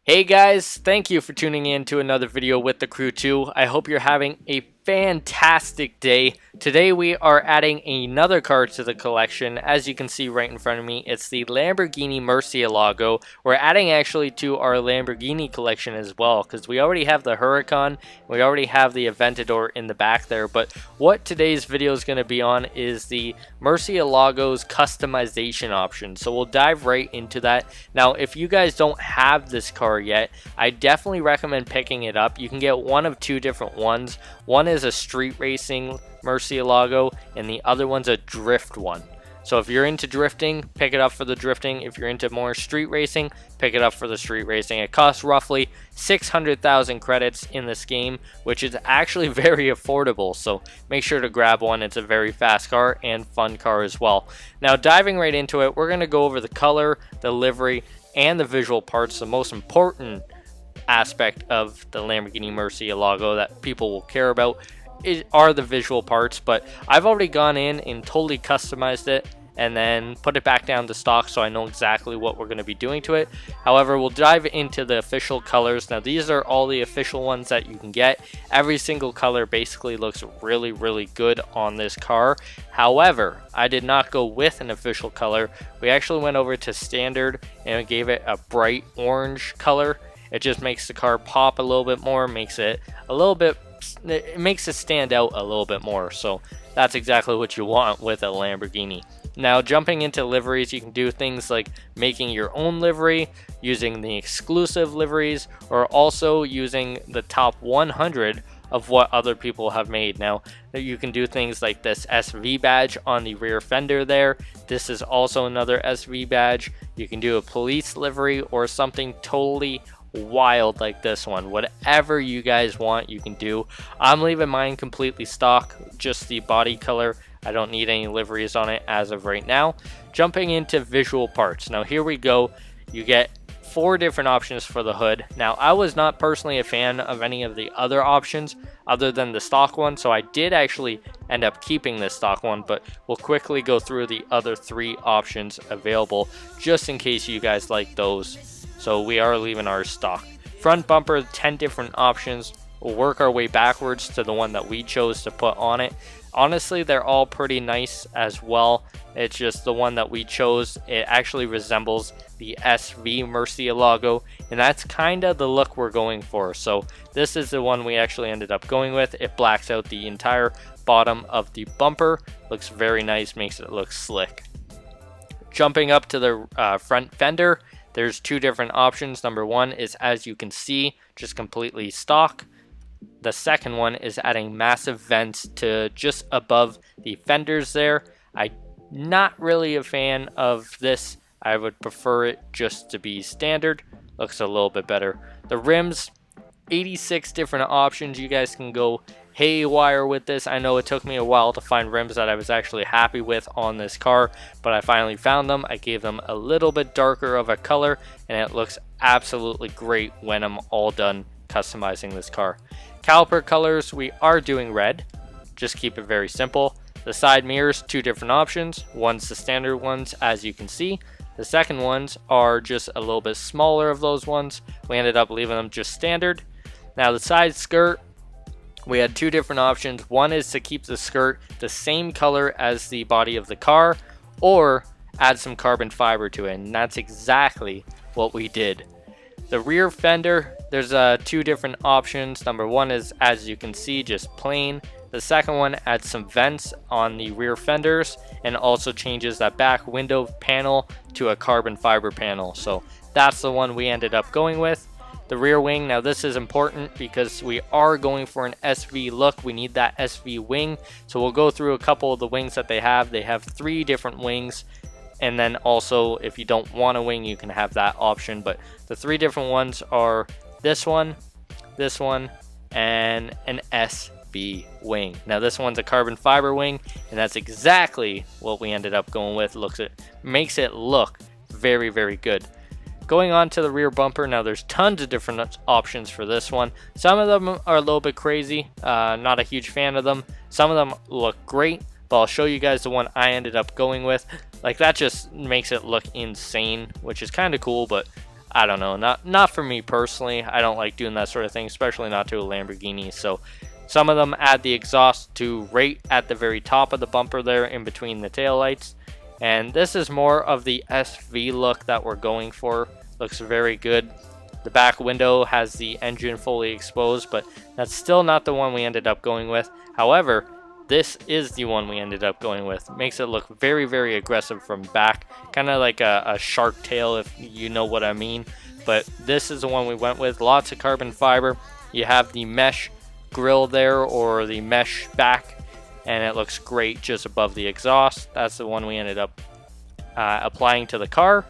Hey guys, thank you for tuning in to another video with the crew 2. I hope you're having a fantastic day. Today we are adding another car to the collection. As you can see right in front of me, it's the Lamborghini Murcielago. We're adding actually to our Lamborghini collection as well, because we already have the Huracan, we already have the Aventador in the back there, but what today's video is going to be on is the Murcielago's customization option. So we'll dive right into that. Now, if you guys don't have this car yet, I definitely recommend picking it up. You can get one of two different ones. One is a street racing Murcielago and the other one's a drift one. So if you're into drifting, pick it up for the drifting. If you're into more street racing, pick it up for the street racing. It costs roughly 600,000 credits in this game, which is actually very affordable. So make sure to grab one. It's a very fast car and fun car as well. Now diving right into it, we're going to go over the color, the livery, and the visual parts. The most important aspect of the Lamborghini Murcielago that people will care about are the visual parts, but I've already gone in and totally customized it and then put it back down to stock, so I know exactly what we're going to be doing to it. However, we'll dive into the official colors. Now these are all the official ones that you can get. Every single color basically looks really good on this car. However, I did not go with an official color. We actually went over to standard and we gave it a bright orange color. It just makes the car pop a little bit more, makes it a little bit, it makes it stand out a little bit more. So that's exactly what you want with a Lamborghini. Now jumping into liveries, you can do things like making your own livery, using the exclusive liveries, or also using the top 100 of what other people have made. Now you can do things like this SV badge on the rear fender there. This is also another SV badge. You can do a police livery or something totally wild like this one. Whatever you guys want, you can do. I'm leaving mine completely stock, just the body color. I don't need any liveries on it as of right now. Jumping into visual parts. Now here we go. You get 4 different options for the hood. Now I was not personally a fan of any of the other options other than the stock one, so I did actually end up keeping this stock one, but we'll quickly go through the other 3 options available just in case you guys like those. So we are leaving our stock. Front bumper, 10 different options. We'll work our way backwards to the one that we chose to put on it. Honestly, they're all pretty nice as well. It's just the one that we chose, it actually resembles the SV Murcielago, and that's kind of the look we're going for. So this is the one we actually ended up going with. It blacks out the entire bottom of the bumper. Looks very nice, makes it look slick. Jumping up to the front fender, there's 2 different options. Number 1 is, as you can see, just completely stock. The second one is adding massive vents to just above the fenders there. I'm not really a fan of this. I would prefer it just to be standard. Looks a little bit better. The rims, 86 different options. You guys can go haywire with this. I know it took me a while to find rims that I was actually happy with on this car, but I finally found them. I gave them a little bit darker of a color, and it looks absolutely great when I'm all done customizing this car. Caliper colors, we are doing red. Just keep it very simple. The side mirrors, 2 different options. One's the standard ones, as you can see. The second ones are just a little bit smaller of those ones. We ended up leaving them just standard. Now the side skirt, we had 2 different options. One is to keep the skirt the same color as the body of the car, or add some carbon fiber to it, and that's exactly what we did. The rear fender, there's 2 different options. Number 1 is, as you can see, just plain. The second one adds some vents on the rear fenders and also changes that back window panel to a carbon fiber panel. So that's the one we ended up going with. The rear wing, now this is important because we are going for an SV look. We need that SV wing. So we'll go through a couple of the wings that they have. They have 3 different wings. And then also, if you don't want a wing, you can have that option. But the 3 different ones are this one, and an SV wing. Now this one's a carbon fiber wing, and that's exactly what we ended up going with. Makes it look very good. Going on to the rear bumper, now there's tons of different options for this one. Some of them are a little bit crazy, not a huge fan of them. Some of them look great, but I'll show you guys the one I ended up going with. Like, that just makes it look insane, which is kind of cool, but I don't know, not for me personally. I don't like doing that sort of thing, especially not to a Lamborghini. So some of them add the exhaust to right at the very top of the bumper there in between the taillights. And this is more of the SV look that we're going for. Looks very good. The back window has the engine fully exposed, but that's still not the one we ended up going with. However, this is the one we ended up going with. Makes it look very, very aggressive from back. Kind of like a shark tail, if you know what I mean. But this is the one we went with. Lots of carbon fiber. You have the mesh grill there, or the mesh back, and it looks great just above the exhaust. That's the one we ended up applying to the car.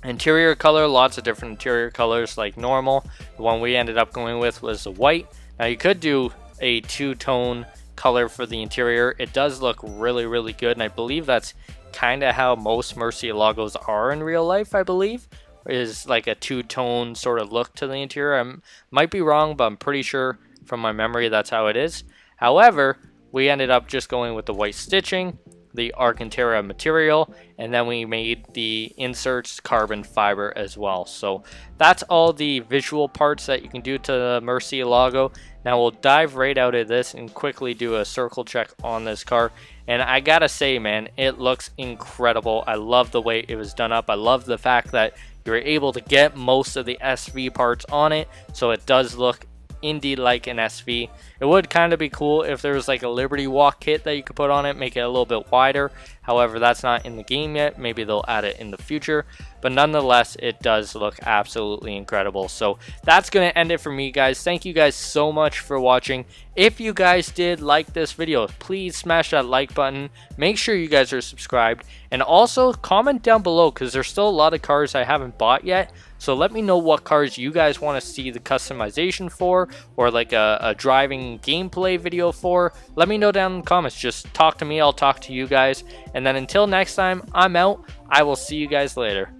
Interior color, lots of different interior colors like normal. The one we ended up going with was the white. Now you could do a two-tone color for the interior. It does look really, really good, and I believe that's kind of how most Murcielagos are in real life. I believe is like a two-tone sort of look to the interior. I might be wrong, but I'm pretty sure from my memory that's how it is. However, we ended up just going with the white stitching, the Alcantara material, and then we made the inserts carbon fiber as well. So that's all the visual parts that you can do to the Murcielago. Now we'll dive right out of this and quickly do a circle check on this car. And I gotta say, man, it looks incredible. I love the way it was done up. I love the fact that you're able to get most of the SV parts on it, so it does look indeed like an SV. It would kind of be cool if there was like a Liberty Walk kit that you could put on it, make it a little bit wider. However, that's not in the game yet. Maybe they'll add it in the future, but nonetheless, it does look absolutely incredible. So that's going to end it for me, guys. Thank you guys so much for watching. If you guys did like this video, please smash that like button. Make sure you guys are subscribed, and also comment down below, because there's still a lot of cars I haven't bought yet. So let me know what cars you guys want to see the customization for, or like a driving gameplay video for. Let me know down in the comments. Just talk to me, I'll talk to you guys. And then until next time, I'm out. I will see you guys later.